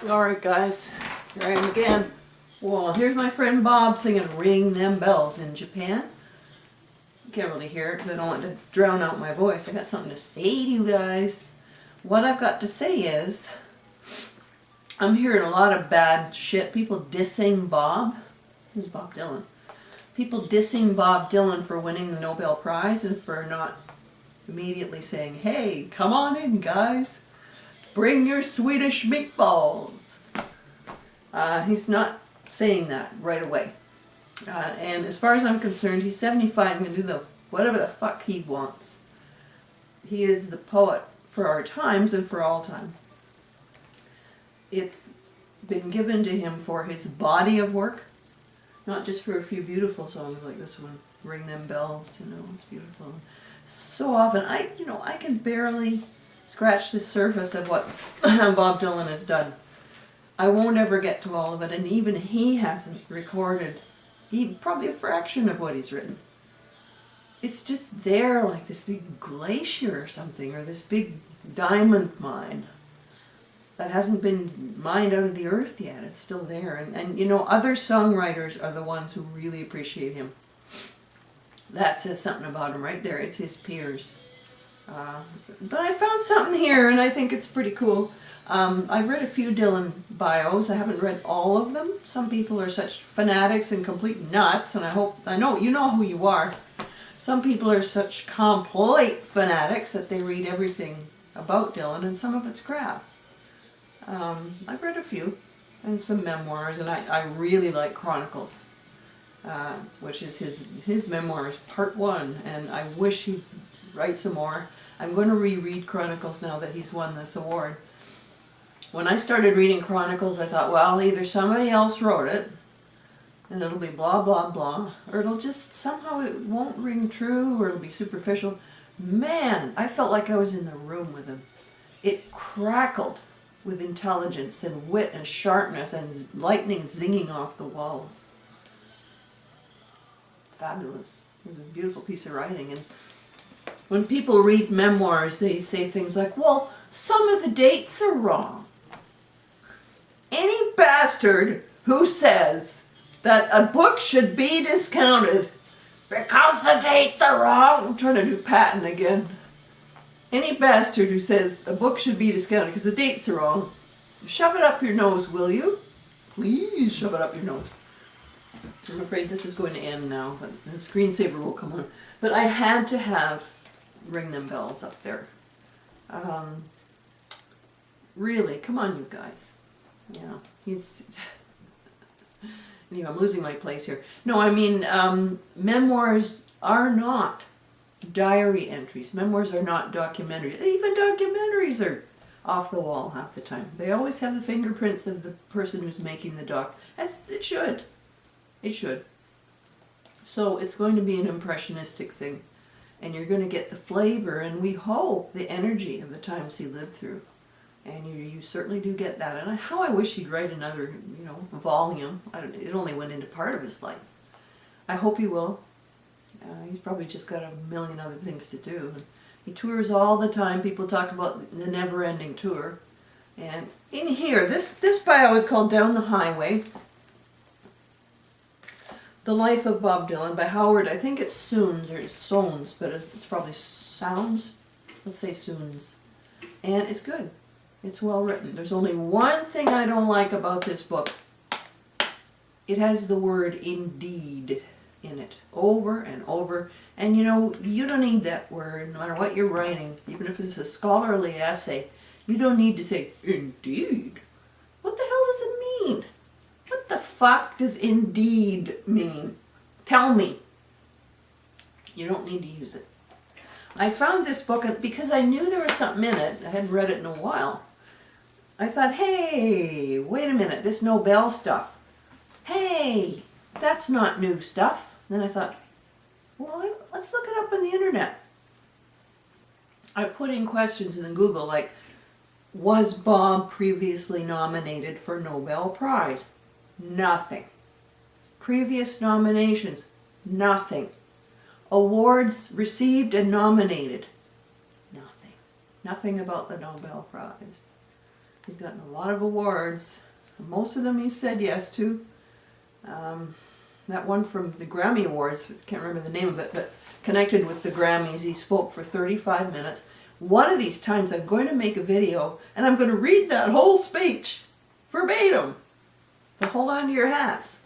Alright guys, here I am again. Well, here's my friend Bob singing Ring Them Bells in Japan. You can't really hear it because I don't want to drown out my voice. I got something to say to you guys. What I've got to say is, I'm hearing a lot of bad shit. People dissing Bob. Who's Bob Dylan? People dissing Bob Dylan for winning the Nobel Prize and for not immediately saying, hey, come on in guys. Bring your Swedish meatballs. He's not saying that right away. And as far as I'm concerned, he's 75 and can do whatever the fuck he wants. He is the poet for our times and for all time. It's been given to him for his body of work, not just for a few beautiful songs like this one, Ring Them Bells, you know, it's beautiful. So often, I can barely scratch the surface of what Bob Dylan has done. I won't ever get to all of it, and even he hasn't recorded probably a fraction of what he's written. It's just there like this big glacier or something, or this big diamond mine that hasn't been mined out of the earth yet. It's still there. And you know, other songwriters are the ones who really appreciate him. That says something about him right there. It's his peers. But I found something here, and I think it's pretty cool. I've read a few Dylan bios. I haven't read all of them. Some people are such fanatics and complete nuts, and I know you know who you are. Some people are such complete fanatics that they read everything about Dylan, and some of it's crap. I've read a few, and some memoirs, and I really like Chronicles, which is his memoirs, part 1, and I wish he'd write some more. I'm going to reread Chronicles now that he's won this award. When I started reading Chronicles, I thought, well, either somebody else wrote it, and it'll be blah, blah, blah, or it'll just, somehow it won't ring true, or it'll be superficial. Man, I felt like I was in the room with him. It crackled with intelligence and wit and sharpness and lightning zinging off the walls. Fabulous. It was a beautiful piece of writing. And when people read memoirs, they say things like, well, some of the dates are wrong. Any bastard who says that a book should be discounted because the dates are wrong, I'm trying to do Patton again. Any bastard who says a book should be discounted because the dates are wrong, shove it up your nose, will you? Please shove it up your nose. I'm afraid this is going to end now, but the screensaver will come on. But I had to have Ring Them Bells up there. Really, come on you guys. Yeah, he's... Anyway, I'm losing my place here. No, I mean, memoirs are not diary entries. Memoirs are not documentaries. Even documentaries are off the wall half the time. They always have the fingerprints of the person who's making the doc. It should. It should. So it's going to be an impressionistic thing. And you're going to get the flavor, and we hope the energy of the times he lived through. And you certainly do get that. And how I wish he'd write another, volume. It only went into part of his life. I hope he will. He's probably just got a million other things to do. He tours all the time. People talk about the never-ending tour. And in here, this bio is called Down the Highway. The Life of Bob Dylan by Howard, I think it's Sounes, or Sounes, but it's probably Sounds. Let's say Sounes. And it's good. It's well written. There's only one thing I don't like about this book. It has the word indeed in it, over and over. And you don't need that word, no matter what you're writing, even if it's a scholarly essay. You don't need to say, indeed. What the hell does it mean? What the fuck does indeed mean? Tell me. You don't need to use it. I found this book because I knew there was something in it. I hadn't read it in a while. I thought, hey, wait a minute, this Nobel stuff. Hey, that's not new stuff. Then I thought, well, let's look it up on the internet. I put in questions in Google like, was Bob previously nominated for Nobel Prize? Nothing. Previous nominations? Nothing. Awards received and nominated? Nothing. Nothing about the Nobel Prize. He's gotten a lot of awards. Most of them he said yes to. That one from the Grammy Awards, I can't remember the name of it, but connected with the Grammys, he spoke for 35 minutes. One of these times I'm going to make a video and I'm going to read that whole speech verbatim. So hold on to your hats.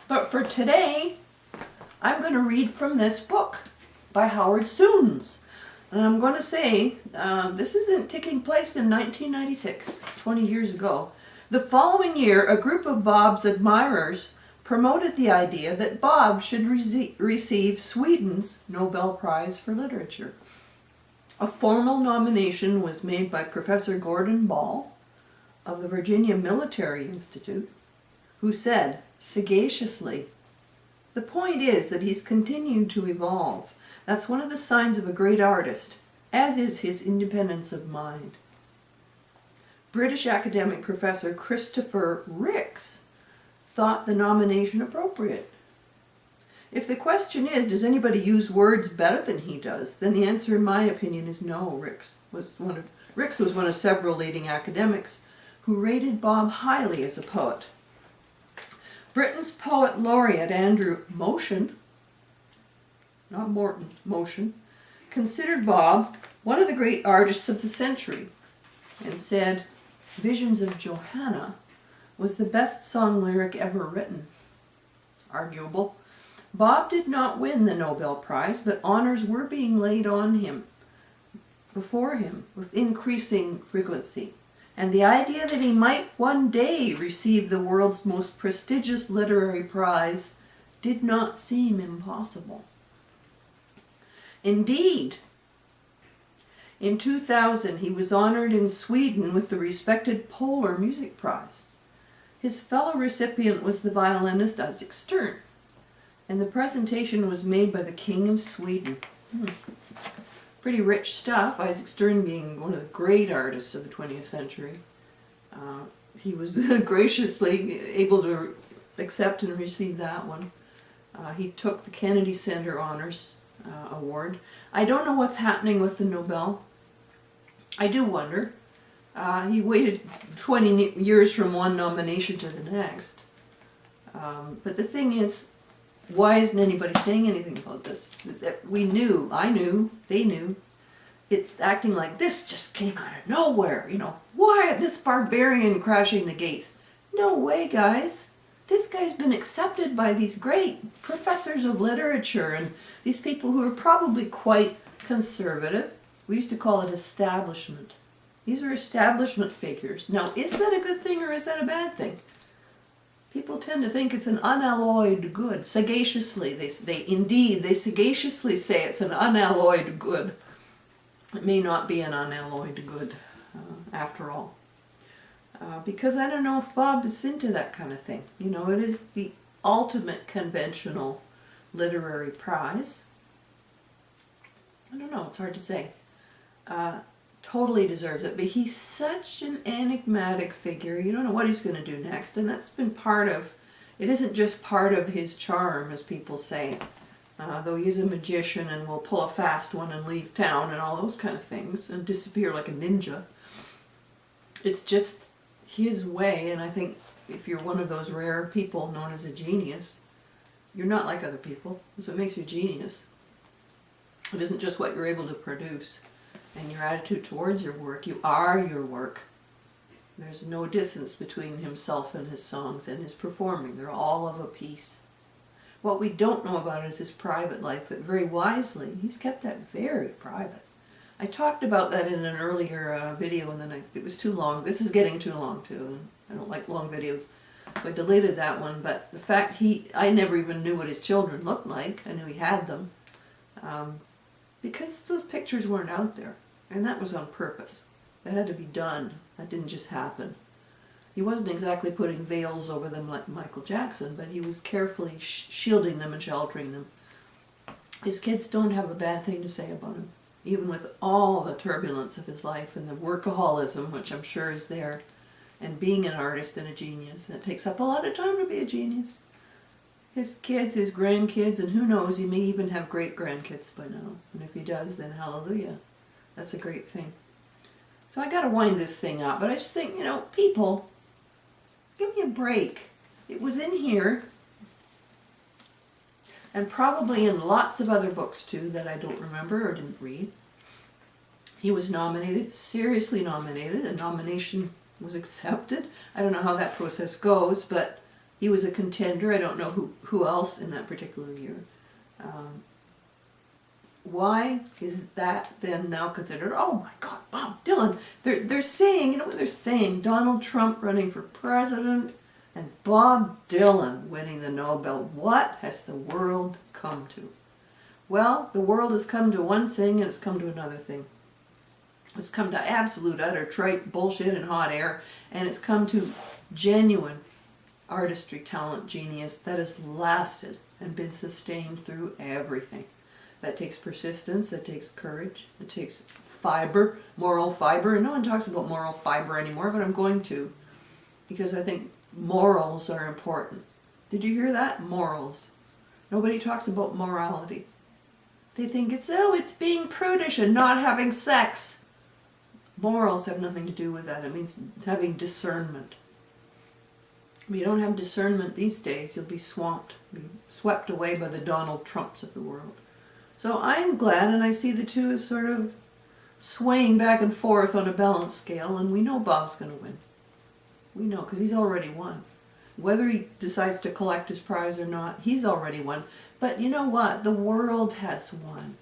But for today, I'm going to read from this book by Howard Sounes. And I'm going to say, this isn't taking place in 1996, 20 years ago. The following year, a group of Bob's admirers promoted the idea that Bob should receive Sweden's Nobel Prize for Literature. A formal nomination was made by Professor Gordon Ball of the Virginia Military Institute, who said, sagaciously, "The point is that he's continued to evolve. That's one of the signs of a great artist, as is his independence of mind." British academic Professor Christopher Ricks thought the nomination appropriate. If the question is, does anybody use words better than he does, then the answer, in my opinion, is no. Ricks was one of several leading academics who rated Bob highly as a poet. Britain's poet laureate Andrew Motion, not Morton, Motion, considered Bob one of the great artists of the century and said, "Visions of Johanna was the best song lyric ever written." Arguable. Bob did not win the Nobel Prize, but honors were being laid on him, before him, with increasing frequency. And the idea that he might one day receive the world's most prestigious literary prize did not seem impossible. Indeed, in 2000, he was honored in Sweden with the respected Polar Music Prize. His fellow recipient was the violinist Isaac Stern, and the presentation was made by the King of Sweden. Pretty rich stuff, Isaac Stern being one of the great artists of the 20th century. He was graciously able to accept and receive that one. He took the Kennedy Center Honors Award. I don't know what's happening with the Nobel. I do wonder. He waited 20 years from one nomination to the next. But the thing is, why isn't anybody saying anything about this? We knew, I knew, they knew. It's acting like this just came out of nowhere. You know, why this barbarian crashing the gates? No way, guys. This guy's been accepted by these great professors of literature and these people who are probably quite conservative. We used to call it establishment. These are establishment figures. Now, is that a good thing or is that a bad thing? People tend to think it's an unalloyed good. Sagaciously, they sagaciously say it's an unalloyed good. It may not be an unalloyed good, after all. Because I don't know if Bob is into that kind of thing. You know, it is the ultimate conventional literary prize. I don't know, it's hard to say. Totally deserves it, but he's such an enigmatic figure. You don't know what he's going to do next, and that's been part of, it isn't just part of his charm, as people say, though he is a magician and will pull a fast one and leave town and all those kind of things and disappear like a ninja. It's just his way, and I think if you're one of those rare people known as a genius, you're not like other people. That's what makes you a genius. It isn't just what you're able to produce and your attitude towards your work. You are your work. There's no distance between himself and his songs and his performing. They're all of a piece. What we don't know about is his private life, but very wisely, he's kept that very private. I talked about that in an earlier video, and then it was too long. This is getting too long too, and I don't like long videos. So I deleted that one, but the fact I never even knew what his children looked like. I knew he had them. Because those pictures weren't out there. And that was on purpose. That had to be done. That didn't just happen. He wasn't exactly putting veils over them like Michael Jackson, but he was carefully shielding them and sheltering them. His kids don't have a bad thing to say about him, even with all the turbulence of his life and the workaholism, which I'm sure is there, and being an artist and a genius. It takes up a lot of time to be a genius. His kids, his grandkids, and who knows, he may even have great-grandkids by now. And if he does, then hallelujah. That's a great thing. So I got to wind this thing up, but I just think, people, give me a break. It was in here, and probably in lots of other books too that I don't remember or didn't read. He was nominated, seriously nominated. The nomination was accepted. I don't know how that process goes, but he was a contender. I don't know who else in that particular year. Why is that then now considered, oh my God, Bob Dylan? They're saying, you know what they're saying? Donald Trump running for president and Bob Dylan winning the Nobel. What has the world come to? Well, the world has come to one thing and it's come to another thing. It's come to absolute, utter, trite bullshit and hot air, and it's come to genuine artistry, talent, genius that has lasted and been sustained through everything. That takes persistence, that takes courage, it takes fiber, moral fiber. And no one talks about moral fiber anymore, but I'm going to, because I think morals are important. Did you hear that? Morals. Nobody talks about morality. They think it's being prudish and not having sex. Morals have nothing to do with that. It means having discernment. If you don't have discernment these days, you'll be swamped, be swept away by the Donald Trumps of the world. So I'm glad, and I see the two as sort of swaying back and forth on a balance scale, and we know Bob's going to win. We know, because he's already won. Whether he decides to collect his prize or not, he's already won. But you know what? The world has won.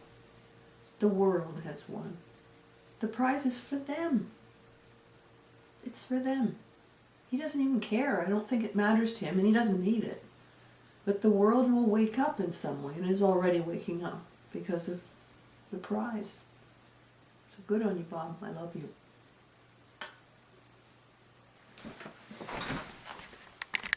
The world has won. The prize is for them. It's for them. He doesn't even care. I don't think it matters to him, and he doesn't need it. But the world will wake up in some way, and is already waking up because of the prize. So good on you, Bob. I love you.